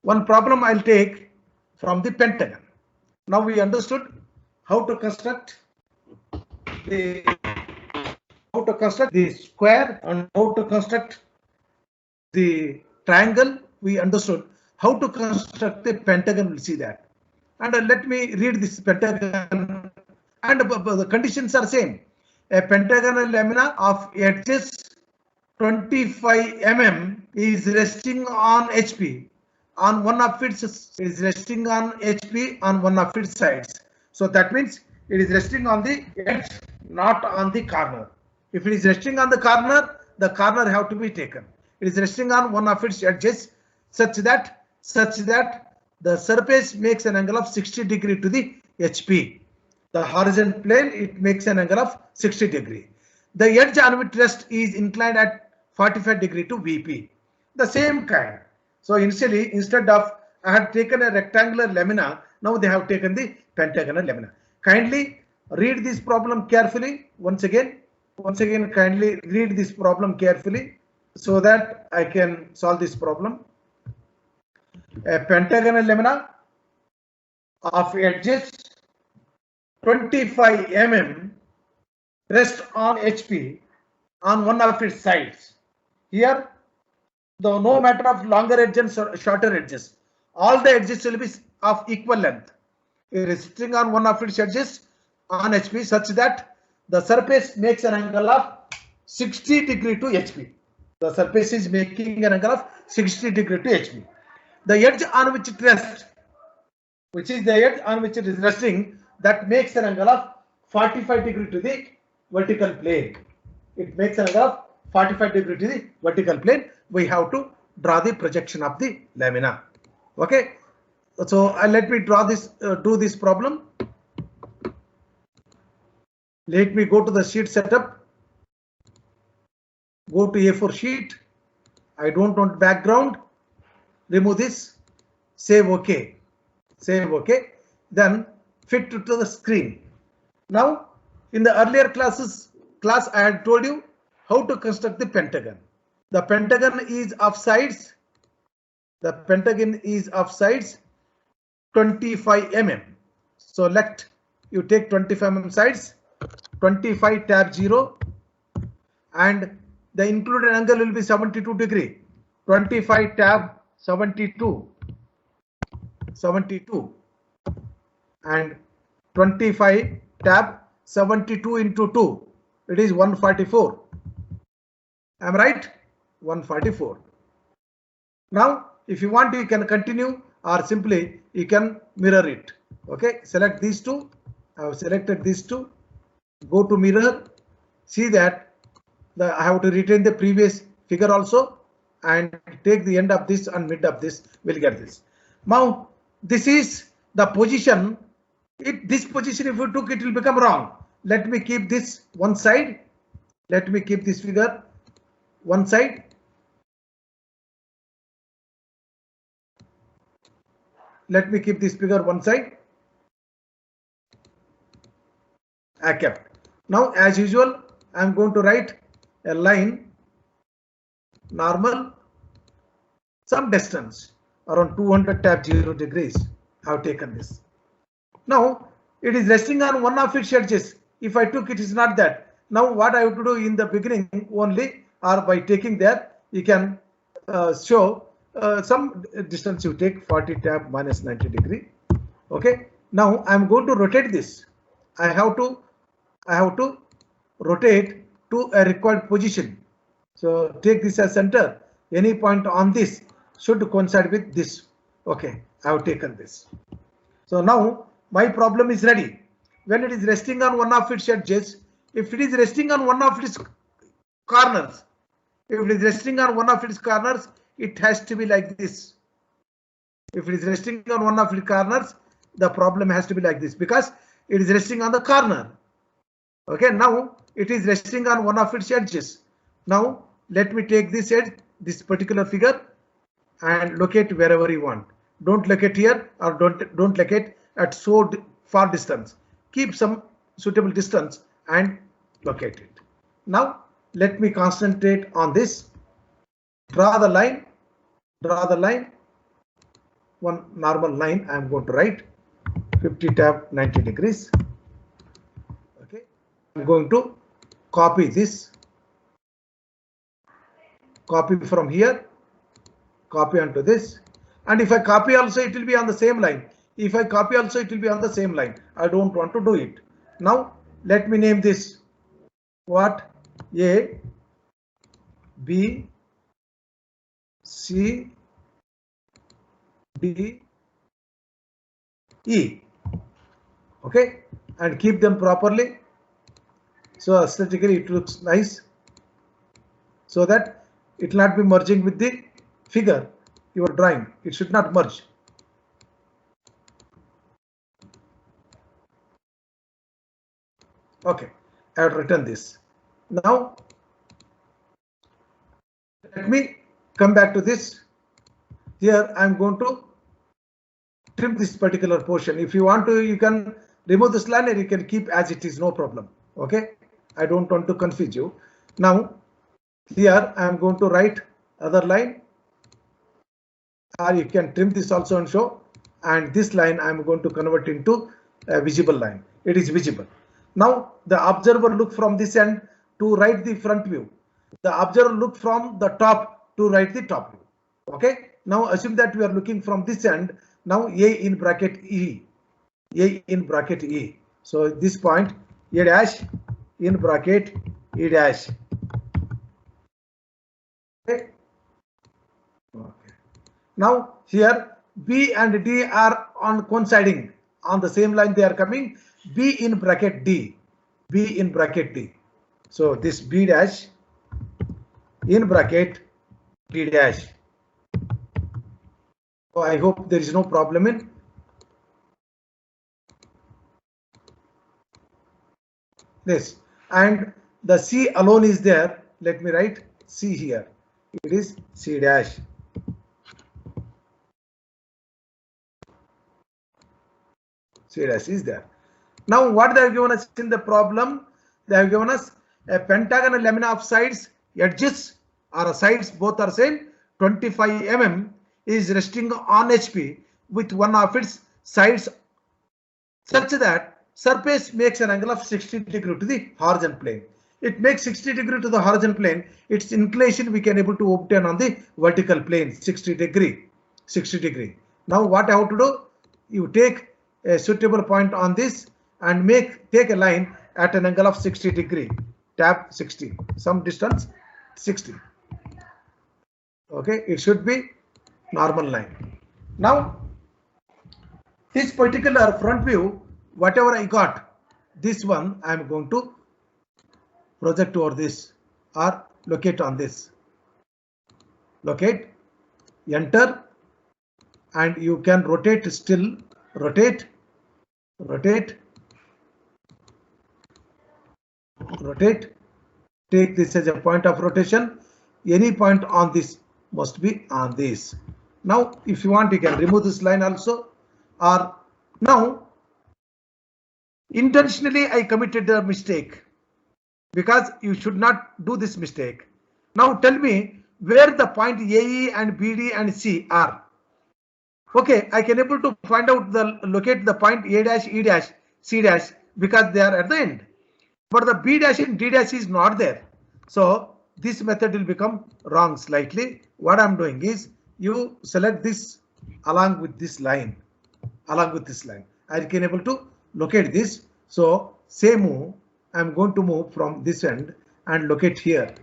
One problem I'll take from the pentagon. Now we understood how to construct the square and how to construct the triangle. We understood how to construct the pentagon. We'll see that. And let me read this pentagon. And the conditions are same. A pentagonal lamina of edges 25 mm is resting on HP. On one of its is resting on HP on one of its sides. So that means it is resting on the edge, not on the corner. If it is resting on the corner have to be taken. It is resting on one of its edges such that the surface makes an angle of 60 degree to the HP. The horizontal plane, it makes an angle of 60 degree. The edge on which rest is inclined at 45 degree to VP. The same kind. So initially, instead of I had taken a rectangular lamina, now they have taken the pentagonal lamina. Kindly read this problem carefully. Once again, kindly read this problem carefully so that I can solve this problem. A pentagonal lamina of edges 25 mm rest on HP on one of its sides. Here, no matter of longer edges or shorter edges, all the edges will be of equal length. Resting on one of its edges on HP such that the surface makes an angle of 60 degree to HP. The surface is making an angle of 60 degree to HP. The edge on which it rests, which is the edge on which it is resting, that makes an angle of 45 degree to the vertical plane. It makes an angle of 45 degree to the vertical plane. We have to draw the projection of the lamina. Okay. So let me draw this, do this problem. Let me go to the sheet setup. Go to A4 sheet. I don't want background. Remove this. Save OK. Save OK. Then fit to the screen. Now, in the earlier class I had told you how to construct the pentagon. The pentagon is of sides. The pentagon is of sides 25 mm. So let you take 25 mm sides, 25 tab 0, and the included angle will be 72 degree. 25 tab 72, and 25 tab 72 into 2. It is 144. Am I right? 144. Now, if you want, you can continue, or simply you can mirror it. Okay, select these two. I have selected these two. Go to mirror. See that I have to retain the previous figure also, and take the end of this and mid of this. We'll get this. Now, this is the position. This position, if you took, it will become wrong. Let me keep this one side. Let me keep this figure one side. Let me keep this figure one side. I kept. Now, as usual, I am going to write a line normal, some distance around 200 tab 0 degrees. I have taken this. Now, it is resting on one of its edges. If I took, it is not that. Now, what I have to do in the beginning only, or by taking that, you can show some distance. You take 40 tab minus 90 degree. Okay. Now I am going to rotate this. I have to rotate to a required position. So take this as center. Any point on this should coincide with this. Okay, I have taken this. So now my problem is ready. When it is resting on one of its edges, if it is resting on one of its corners, it has to be like this. If it is resting on one of its corners, the problem has to be like this, because it is resting on the corner. Okay, now it is resting on one of its edges. Now let me take this edge, this particular figure, and locate wherever you want. Don't locate here, or don't locate at so far distance. Keep some suitable distance and locate it. Now let me concentrate on this. Draw the line. one normal line I am going to write 50 tab 90 degrees. Okay, I'm going to copy this, copy from here, copy onto this, and if I copy also it will be on the same line. If I copy also it will be on the same line. I don't want to do it. Now let me name this what? A, B, C, D, E. Okay, and keep them properly so aesthetically it looks nice, so that it will not be merging with the figure you are drawing. It should not merge. Okay, I have written this. Now let me come back to this. Here I am going to trim this particular portion. If you want to, you can remove this line and you can keep as it is, no problem. Okay, I don't want to confuse you. Now here I am going to write other line, or you can trim this also and show, and this line I am going to convert into a visible line. It is visible. Now the observer look from this end to write the front view. The observer look from the top to write the top view. Okay, now assume that we are looking from this end. Now A in bracket E, A in bracket E. So this point A dash in bracket E dash. Okay. Okay. Now here B and D are on coinciding on the same line. They are coming. B in bracket D, B in bracket D. So this B dash in bracket D dash. So I hope there is no problem in this. And the C alone is there. Let me write C here. It is C dash. C dash is there. Now what they have given us in the problem? They have given us a pentagonal lamina of sides, edges or sides both are same. 25 mm is resting on HP with one of its sides such that surface makes an angle of 60 degree to the horizontal plane. It makes 60 degree to the horizontal plane. Its inclination we can able to obtain on the vertical plane 60 degree. 60 degree. Now what I have to do? You take a suitable point on this and take a line at an angle of 60 degree. Tap 60. Some distance 60. Okay, it should be normal line. Now this particular front view, whatever I got, this one I am going to project over this or locate on this. Locate, enter, and you can rotate still, rotate, rotate, rotate. Take this as a point of rotation. Any point on this must be on this. Now if you want, you can remove this line also, or now intentionally I committed a mistake because you should not do this mistake. Now tell me where the point AE and BD and C are. Okay, I can able to find out locate the point A dash, E dash, C dash because they are at the end. But the B dash and D dash is not there. So this method will become wrong slightly. What I'm doing is you select this along with this line, along with this line. I can able to locate this. So say move. I'm going to move from this end and locate here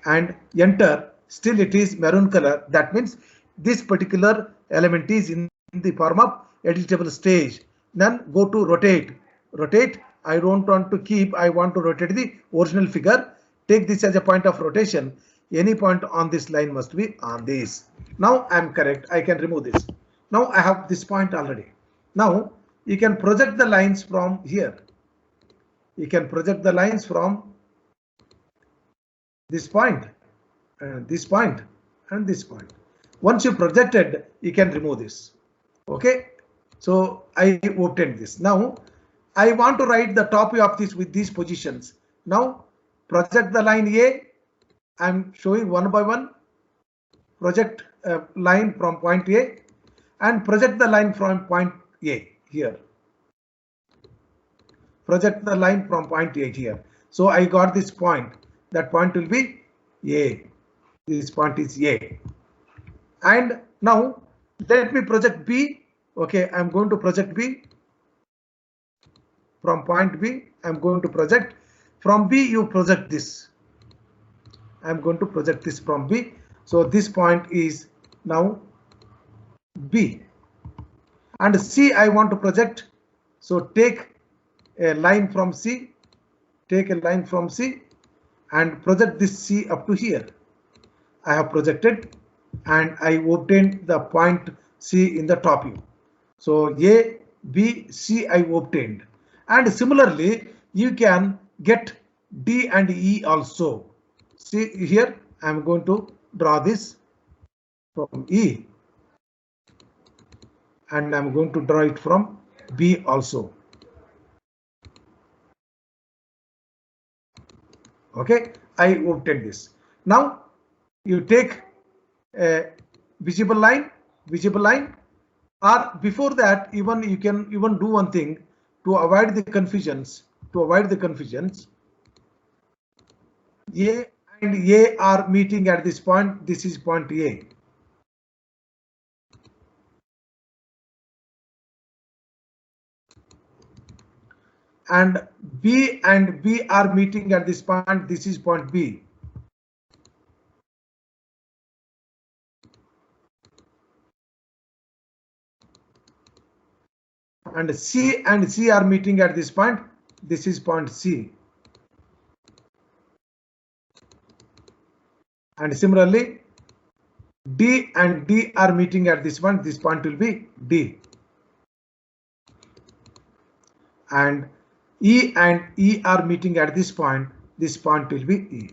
and enter. Still it is maroon color. That means this particular element is in the form of editable stage. Then go to rotate. Rotate. I don't want to keep. I want to rotate the original figure. Take this as a point of rotation. Any point on this line must be on this. Now I am correct. I can remove this. Now I have this point already. Now you can project the lines from here. You can project the lines from this point, and this point, and this point. Once you projected, you can remove this. Okay. So I obtained this. Now I want to write the top view of this with these positions. Now project the line A. I'm showing one by one. Project a line from point A and project the line from point A here. Project the line from point A here. So I got this point. That point will be A. This point is A. And now let me project B. Okay, I'm going to project B from point B. I'm going to project from B. You project this. I'm going to project this from B. So this point is now B. And C I want to project. So take a line from C. Take a line from C and project this C up to here. I have projected and I obtained the point C in the top view. So A, B, C I obtained. And similarly, you can get D and E also. See here, I'm going to draw this from E and I'm going to draw it from B also. Okay, I obtained this. Now you take a visible line, or before that, even you can even do one thing to avoid the confusions. A and A are meeting at this point. This is point A. And B are meeting at this point. This is point B. And C are meeting at this point. This is point C. And similarly, D and D are meeting at this point. This point will be D. And E and E are meeting at this point. This point will be E.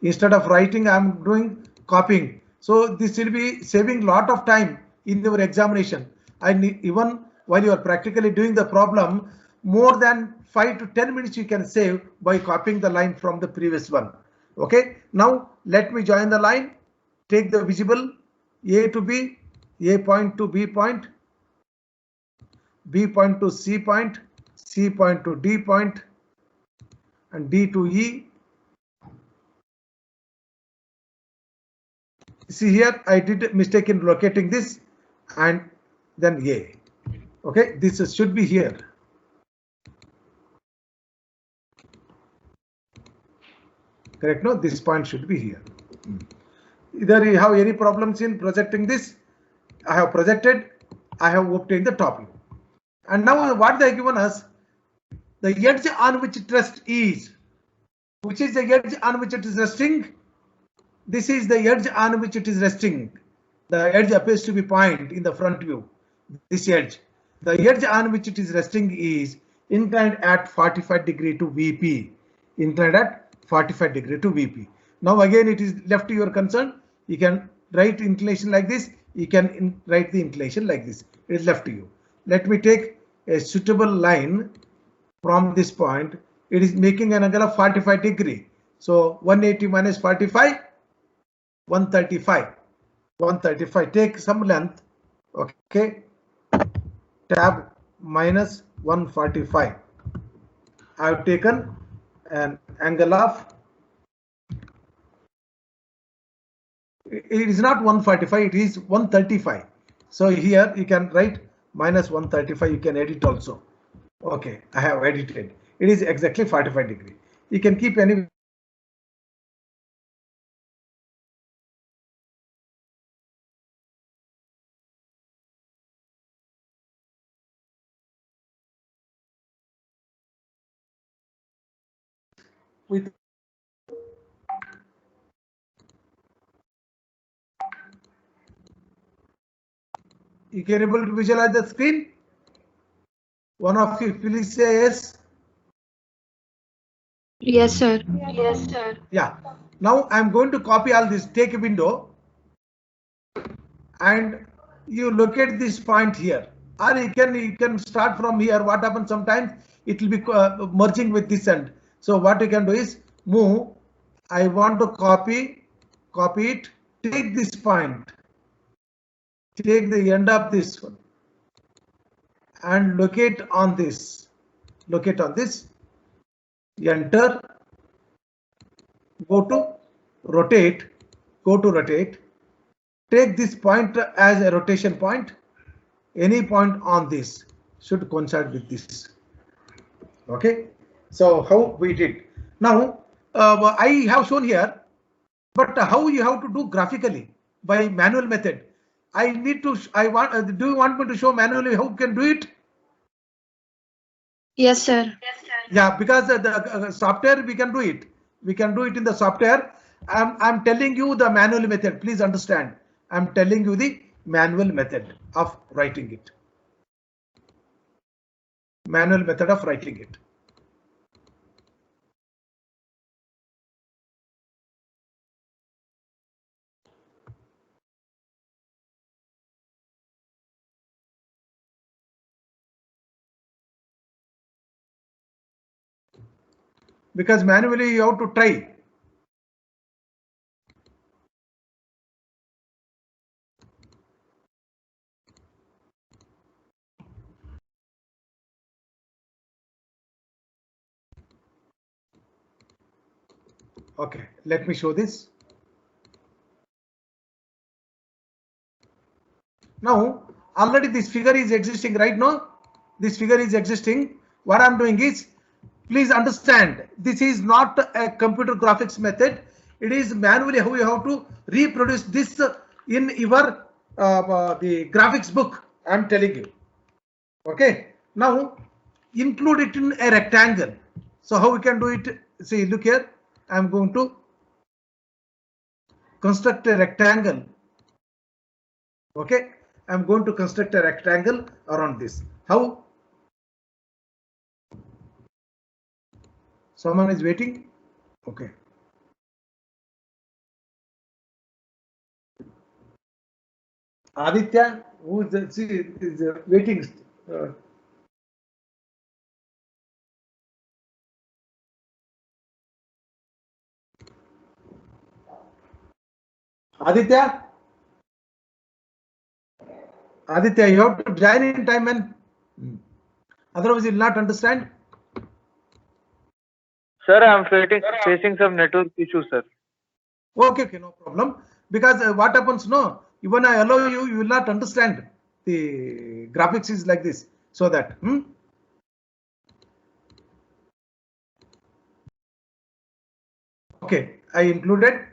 Instead of writing, I'm doing copying. So this will be saving lot of time in your examination. And even while you are practically doing the problem, more than 5 to 10 minutes you can save by copying the line from the previous one. Okay, now let me join the line. Take the visible A to B, A point to B point, B point to C point, C point to D point, and D to E. See here, I did a mistake in locating this and then A. Okay, this should be here. Correct? No, this point should be here. Either you have any problems in projecting this? I have projected, I have obtained the top view. And now what they have given us, the edge on which it rests is, which is the edge on which it is resting? This is the edge on which it is resting. The edge appears to be point in the front view. This edge. The edge on which it is resting is inclined at 45 degree to VP. Inclined at 45 degree to VP. Now again it is left to your concern. You can write inclination like this. You can write the inclination like this. It is left to you. Let me take a suitable line from this point. It is making an angle of 45 degree. So 180 minus 45, 135. 135. Take some length. Okay. Tab minus 145. I have taken an angle of, it is not 145, it is 135. So here you can write minus 135, you can edit also. Okay, I have edited. It is exactly 45 degree. You can keep any with you can able to visualize the screen. One of you please say yes. Yes, sir. Yes, sir. Yeah. Now I'm going to copy all this. Take a window and you locate this point here, or you can start from here. What happens sometimes it will be merging with this end. So what you can do is move. I want to copy it. Take this point. take the end of this one and locate on this, enter, go to rotate, take this point as a rotation point. Any point on this should coincide with this. Okay, so how we did. Now I have shown here, but how you have to do graphically by manual method. I need to, do you want me to show manually how you can do it? Yes, sir. Yeah, because the software we can do it. We can do it in the software. I'm telling you the manual method. Please understand. I'm telling you the manual method of writing it. Manual method of writing it. Because manually you have to try. Okay, let me show this. Now already this figure is existing right now. This figure is existing. What I'm doing is, please understand, this is not a computer graphics method. It is manually how you have to reproduce this in your the graphics book. I'm telling you. Okay. Now include it in a rectangle. So how we can do it? See, look here. I'm going to construct a rectangle. Okay. I'm going to construct a rectangle around this. How? Someone is waiting. Okay. Aditya, who is waiting. Aditya, you have to join in time, and otherwise you will not understand. Sir, I'm facing some network issues, sir. Okay, no problem. Because what happens, no, even I allow you, you will not understand. The graphics is like this, so that. Okay, I included.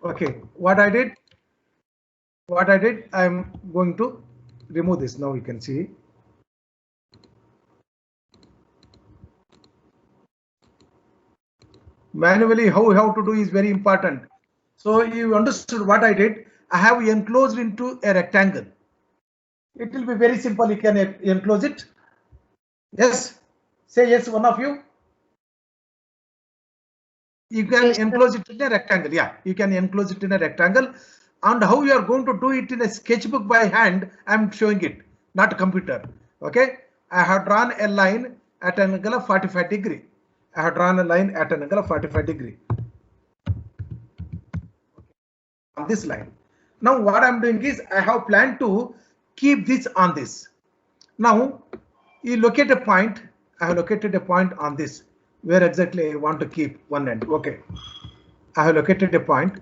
Okay, what I did, I'm going to remove this. Now you can see. Manually, how you have to do is very important. So you understood what I did. I have enclosed into a rectangle. It will be very simple. You can enclose it. Yes. Say yes, one of you. You can Yes, enclose it in a rectangle. Yeah, you can enclose it in a rectangle. And how you are going to do it in a sketchbook by hand, I'm showing it, not a computer. Okay. I have drawn a line at an angle of 45 degree. I have drawn a line at an angle of 45 degree. On this line. Now what I'm doing is, I have planned to keep this on this. Now you locate a point. I have located a point on this, where exactly I want to keep one end. Okay. I have located a point.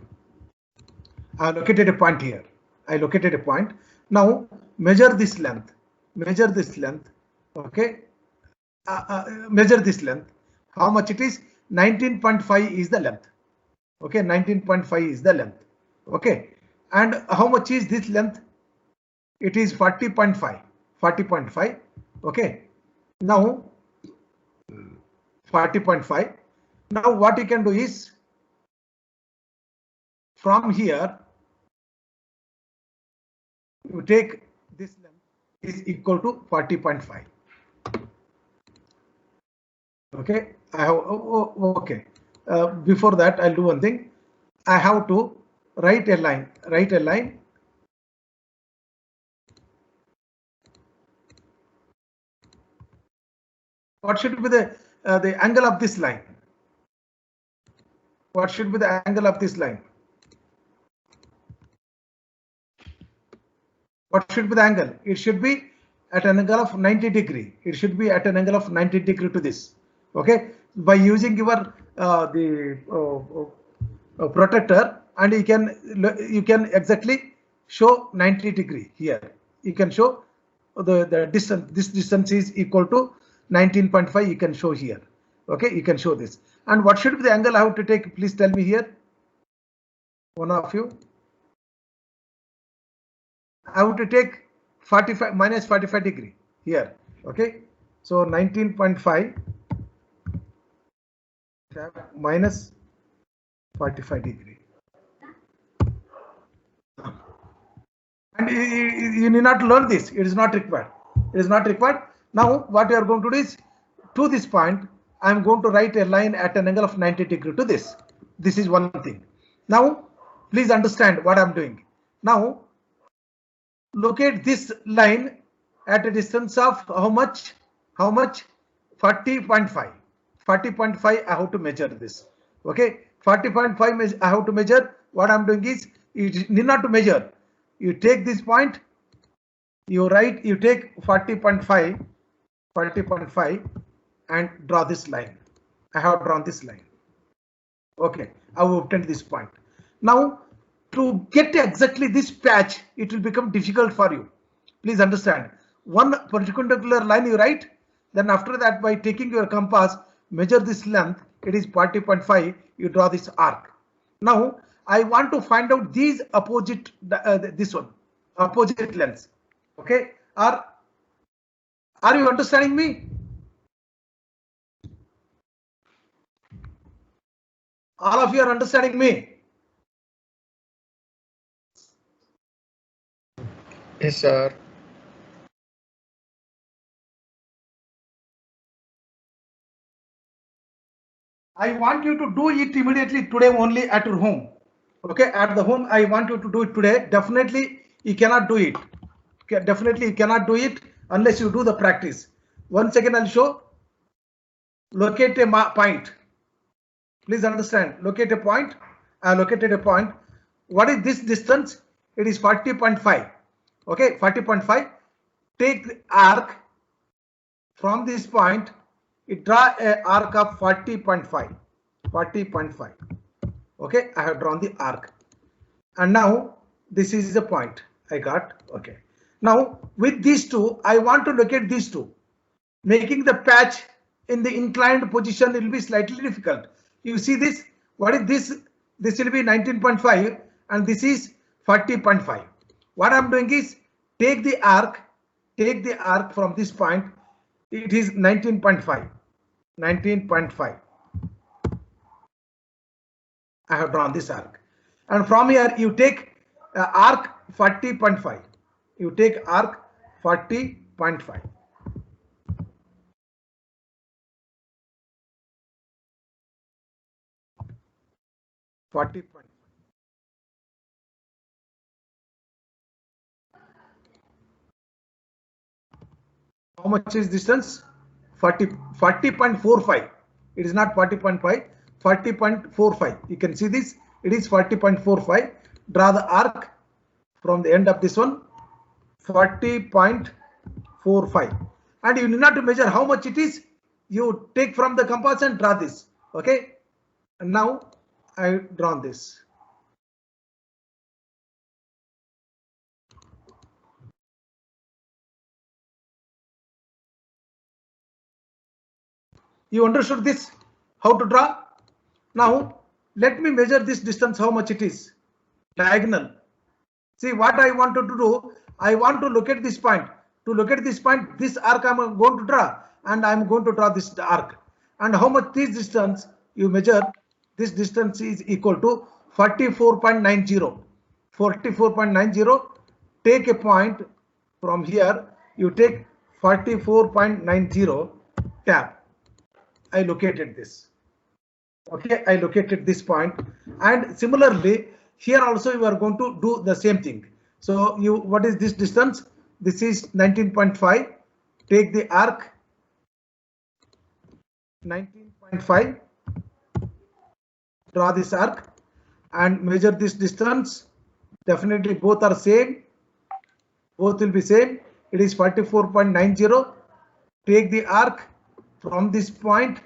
I have located a point here. I located a point. Now measure this length. Measure this length. Okay. Measure this length. How much it is? 19.5 is the length. Okay. 19.5 is the length. Okay. And how much is this length? It is 40.5. 40.5. Okay. Now 40.5. Now what you can do is, from here you take this length is equal to 40.5. Okay, I have okay. Before that, I'll do one thing. I have to write a line. Write a line. What should be the angle of this line? What should be the angle of this line? What should be the angle? It should be at an angle of 90 degree. It should be at an angle of 90 degree to this. Okay, by using your protector, and you can exactly show 90 degree here. You can show the distance. This distance is equal to 19.5. You can show here. Okay, you can show this. And what should be the angle I have to take? Please tell me here. One of you. I have to take 45 minus 45 degree here. Okay, so 19.5 minus 45 degree. And you need not learn this. It is not required. It is not required. Now what you are going to do is, to this point, I am going to write a line at an angle of 90 degree to this. This is one thing. Now please understand what I am doing. Now locate this line at a distance of how much? 40.5. 40.5 I have to measure this. Okay, 40.5 I have to measure. What I'm doing is, you need not to measure. You take this point, you take 40.5 and draw this line. I have drawn this line. Okay, I have obtained this point. Now to get exactly this patch, it will become difficult for you. Please understand. One perpendicular line you write, then after that, by taking your compass, measure this length. It is 40.5. You draw this arc. Now I want to find out these opposite, this one, opposite lengths. Okay, are you understanding me? All of you are understanding me? Yes, sir. I want you to do it immediately today only at your home. Okay, at the home, I want you to do it today. Definitely, you cannot do it. Okay, definitely, you cannot do it unless you do the practice. Once again, I'll show. Locate a point. Please understand. Locate a point. I located a point. What is this distance? It is 40.5. Okay, 40.5. Take the arc from this point. It draw an arc of 40.5. 40.5. Okay, I have drawn the arc. And now this is the point I got. Okay. Now with these two, I want to locate these two. Making the patch in the inclined position will be slightly difficult. You see this? What is this? This will be 19.5 and this is 40.5. What I'm doing is, take the arc from this point. It is 19.5. 19.5. I have drawn this arc. And from here you take arc 40.5. You take arc 40.5. How much is distance? 40.45. It is not 40.5. 40.45. You can see this. It is 40.45. Draw the arc from the end of this one. 40.45. And you need not to measure how much it is. You take from the compass and draw this. Okay. And now I drawn this. You understood this? How to draw? Now let me measure this distance, how much it is. Diagonal. See what I wanted to do. I want to locate this point. To locate this point, this arc I am going to draw, and I am going to draw this arc. And how much this distance you measure? This distance is equal to 44.90. 44.90. Take a point from here. You take 44.90. Tap. I located this. Okay, I located this point, and similarly here also you are going to do the same thing. So you, what is this distance? This is 19.5. Take the arc 19.5, draw this arc and measure this distance. Definitely both are same, both will be same. It is 44.90. Take the arc from this point,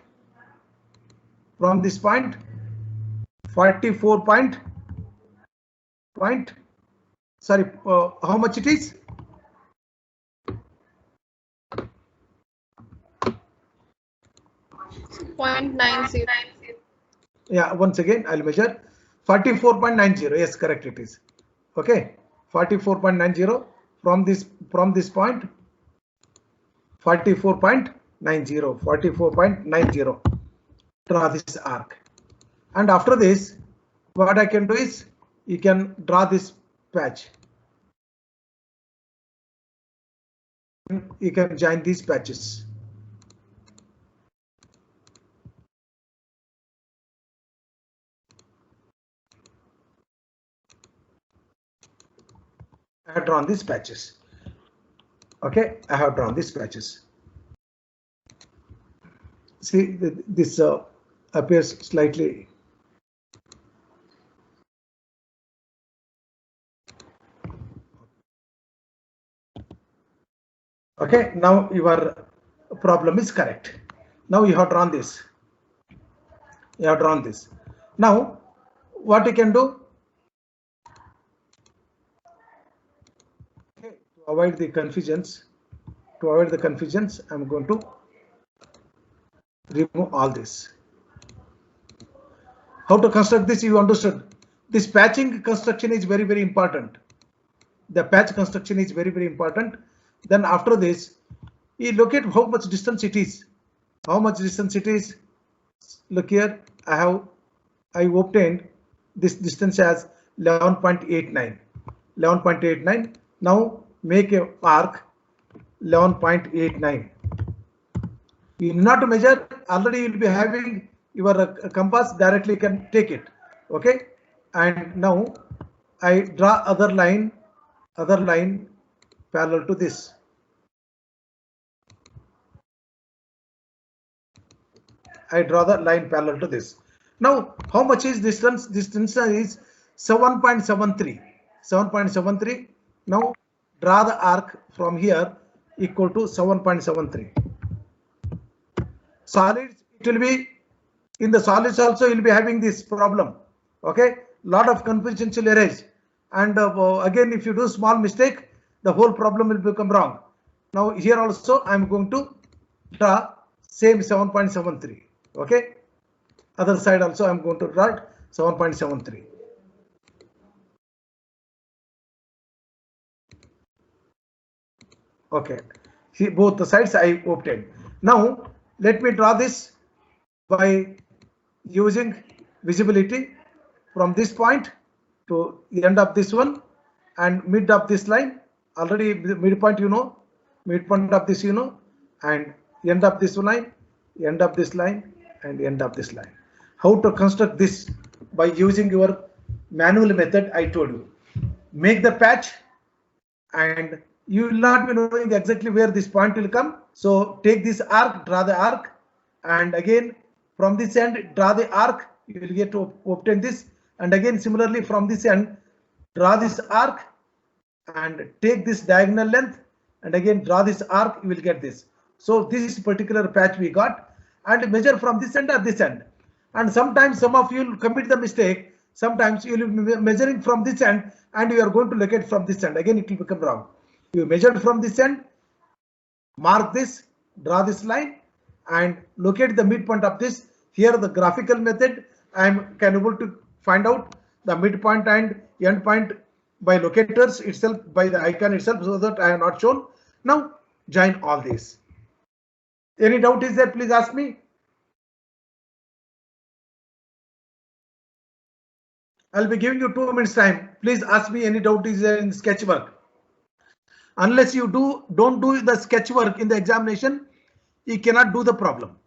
44 point, sorry, how much it is? .90. Yeah, once again I'll measure 44.90. Yes, correct it is. Okay, 44.90 from this point, 44.90. Draw this arc, and after this what I can do is you can draw this patch. You can join these patches. I have drawn these patches. Okay, I have drawn these patches. See, this appears slightly. Okay, now your problem is correct. Now you have drawn this. You have drawn this. Now, what you can do? Okay, to avoid the confusions, I'm going to remove all this. How to construct this? You understood. This patching construction is very, very important. The patch construction is very, very important. Then after this, you look at how much distance it is. How much distance it is? Look here. I obtained this distance as 11.89. 11.89. Now make a arc 11.89. You need not to measure. Already you will be having your compass, directly can take it. Okay. And now I draw other line parallel to this. I draw the line parallel to this. Now, how much is distance? Distance is 7.73. 7.73. Now, draw the arc from here equal to 7.73. Solids, it will be in the solids also. You will be having this problem. Okay, lot of confusion will arise, and again, if you do small mistake, the whole problem will become wrong. Now, here also I am going to draw same 7.73. Okay, other side also I am going to draw 7.73. Okay, see, both the sides I obtained. Now let me draw this by using visibility from this point to the end of this one and mid of this line. Already midpoint you know, midpoint of this you know, and end of this line, end of this line, and end of this line. How to construct this? By using your manual method I told you. Make the patch, and you will not be knowing exactly where this point will come. So take this arc, draw the arc, and again from this end draw the arc. You will get to obtain this, and again similarly from this end draw this arc and take this diagonal length, and again draw this arc. You will get this. So this particular patch we got, and measure from this end or this end. And sometimes some of you will commit the mistake. Sometimes you will be measuring from this end and you are going to locate from this end. Again, it will become wrong. You measured from this end, mark this, draw this line, and locate the midpoint of this. Here the graphical method, I am able to find out the midpoint and end point by locators itself, by the icon itself, so that I have not shown. Now join all these. Any doubt is there? Please ask me. I'll be giving you 2 minutes time. Please ask me any doubt is there in sketch work. Unless you don't do the sketch work in the examination, you cannot do the problem.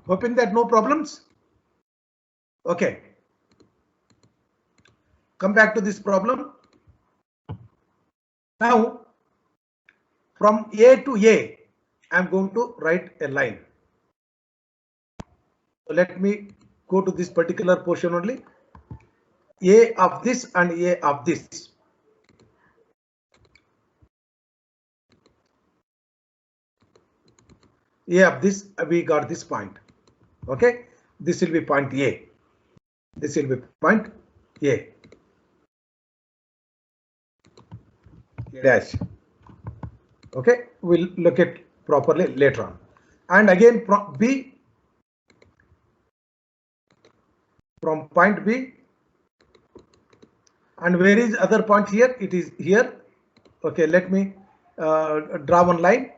Hoping that no problems. Okay. Come back to this problem. Now, from A to A, I'm going to write a line. So let me go to this particular portion only. A of this and A of this. A of this, we got this point. Okay, this will be point A. This will be point A. A dash. Okay, we'll look at properly later on. And again from B, from point B, and where is other point here? It is here. Okay, let me draw one line.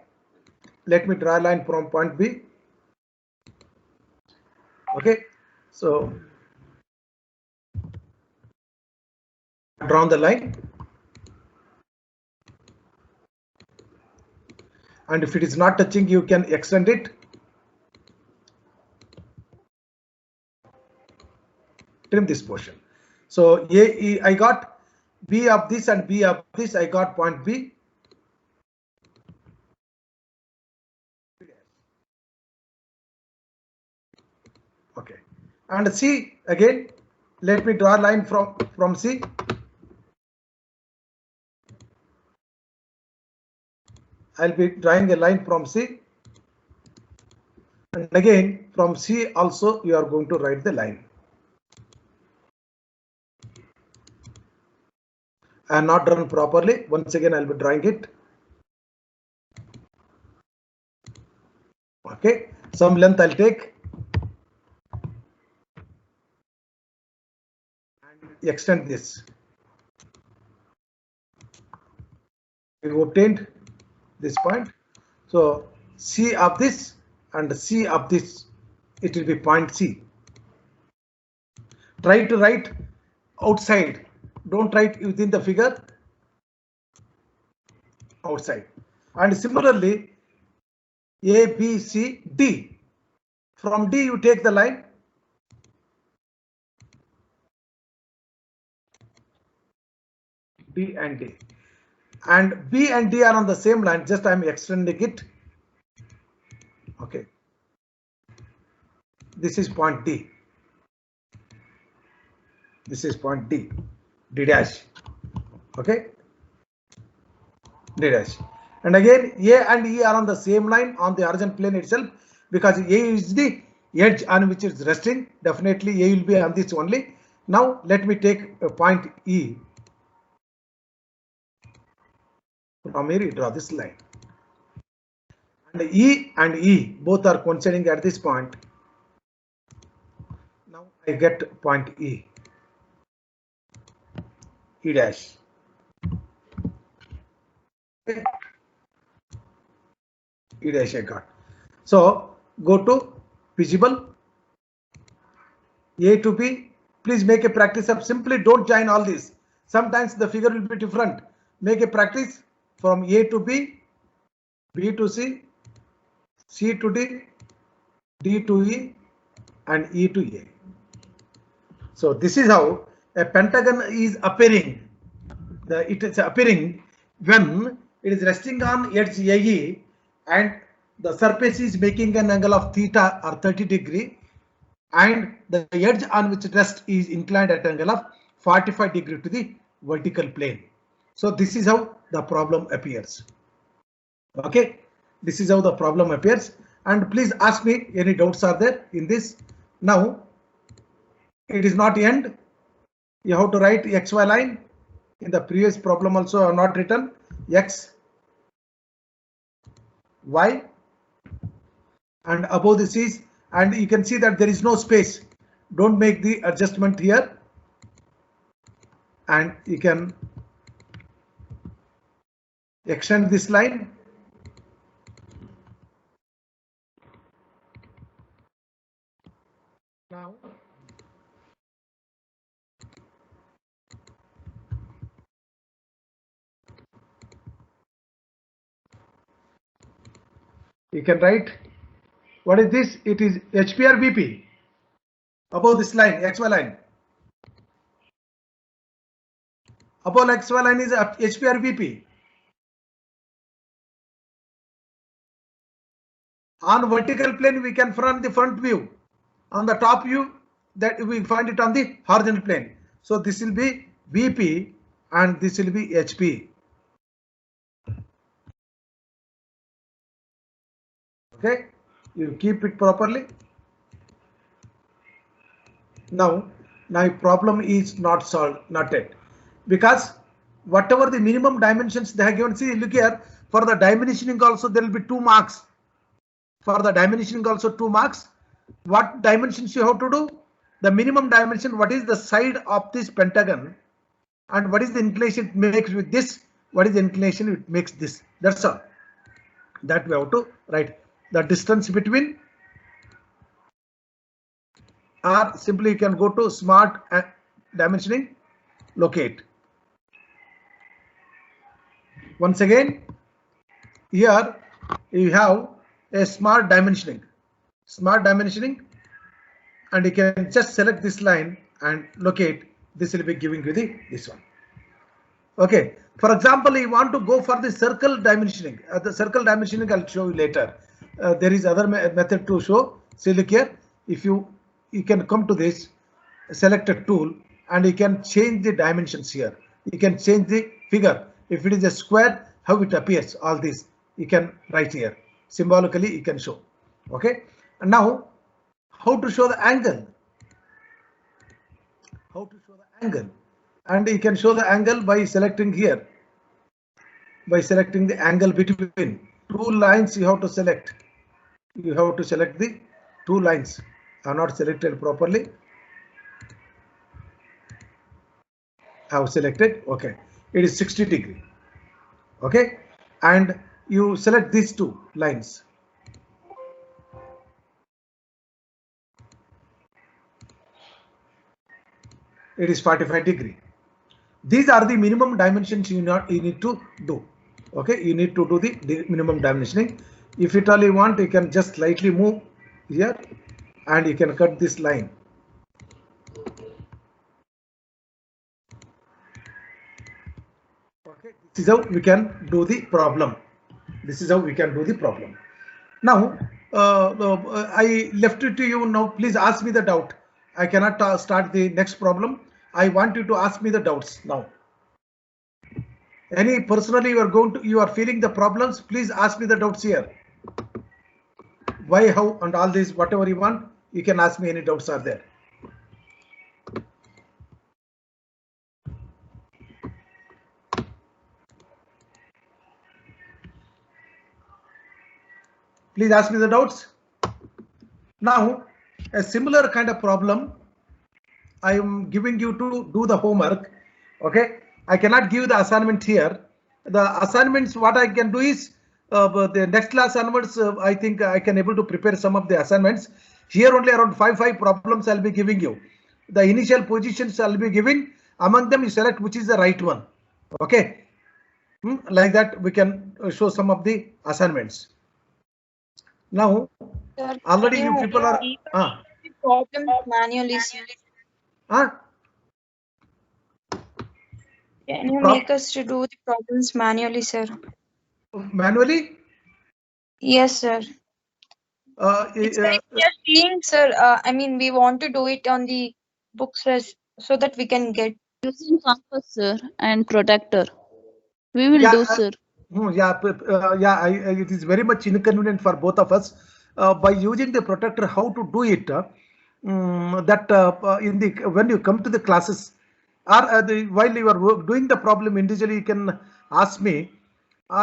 Let me draw a line from point B. Okay, so draw the line, and if it is not touching, you can extend it. Trim this portion. So I got B of this and B of this. I got point B. Okay, and C again. Let me draw a line from C. I'll be drawing a line from C. And again from C also you are going to write the line. I am not drawn properly. Once again I'll be drawing it. Okay, some length I'll take and extend this. We obtained this point. So C of this and C of this, it will be point C. Try to write outside. Don't write within the figure. Outside. And similarly, A, B, C, D. From D you take the line. B and D. And B and D are on the same line, just I am extending it. Okay. This is point D. This is point D. D dash. Okay. D dash. And again, A and E are on the same line on the horizontal plane itself, because A is the edge on which it's resting. Definitely A will be on this only. Now let me take a point E. From here you draw this line. And E both are coinciding at this point. Now I get point E. E dash. Okay. E dash I got. So go to visible, A to B. Please make a practice of simply don't join all these. Sometimes the figure will be different. Make a practice from A to B, B to C, C to D, D to E, and E to A. So this is how a pentagon is appearing. It is appearing when it is resting on edge AE and the surface is making an angle of theta or 30 degree, and the edge on which it rests is inclined at an angle of 45 degree to the vertical plane. So this is how the problem appears. Okay, this is how the problem appears, and please ask me any doubts are there in this. Now it is not end. You have to write XY line. In the previous problem also I have not written X, Y, and above this is, and you can see that there is no space. Don't make the adjustment here, and you can extend this line. Now you can write What is this? It is HP or VP? Above this line, XY line. Above XY line is HP or VP? On vertical plane, we can from the front view. On the top view, that we find it on the horizontal plane. So this will be VP and this will be HP. Okay, you keep it properly. Now problem is not solved, not yet, because whatever the minimum dimensions they have given, see, look here, for the dimensioning also there will be 2 marks. For the dimensioning also 2 marks. What dimensions you have to do? The minimum dimension, what is the side of this pentagon, and what is the inclination it makes with this, what is the inclination it makes this. That's all. That we have to write. The distance between, or simply you can go to smart dimensioning, locate. Once again, here you have a smart dimensioning, and you can just select this line and locate. This will be giving you this one. Okay, for example, you want to go for the circle dimensioning. The circle dimensioning I'll show you later. There is other method to show. See, look here. If you can come to this, select a tool, and you can change the dimensions here. You can change the figure. If it is a square, how it appears, all this you can write here. Symbolically you can show. Okay, and now how to show the angle? And you can show the angle by selecting here. By selecting the angle between 2 lines, you have to select. You have to select the 2 lines are not selected properly. I have selected. Okay, it is 60 degree. Okay, and you select these 2 lines. It is 45 degree. These are the minimum dimensions you need to do. Okay, you need to do the minimum dimensioning. If at all you want, you can just slightly move here and you can cut this line. Okay, this is how we can do the problem. Now, I left it to you. Now, please ask me the doubt. I cannot start the next problem. I want you to ask me the doubts now. Any personally you are feeling the problems, please ask me the doubts here. Why, how, and all this, whatever you want, you can ask me. Any doubts are there? Please ask me the doubts. Now, a similar kind of problem I am giving you to do the homework. Okay, I cannot give the assignment here. The assignments, what I can do is the next class onwards, I think I can able to prepare some of the assignments. Here only around 5 problems I'll be giving you. The initial positions I'll be giving. Among them you select which is the right one. Okay, like that we can show some of the assignments. Now, sir, already you people are problem manually. Can you make us to do the problems manually, sir? Manually? Yes, sir. It's like we are seeing, sir. I mean, we want to do it on the books so that we can get using compass, sir, and protector. We will do, sir. It is very much inconvenient for both of us. By using the protector, how to do it? When you come to the classes, or while you are doing the problem individually, you can ask me.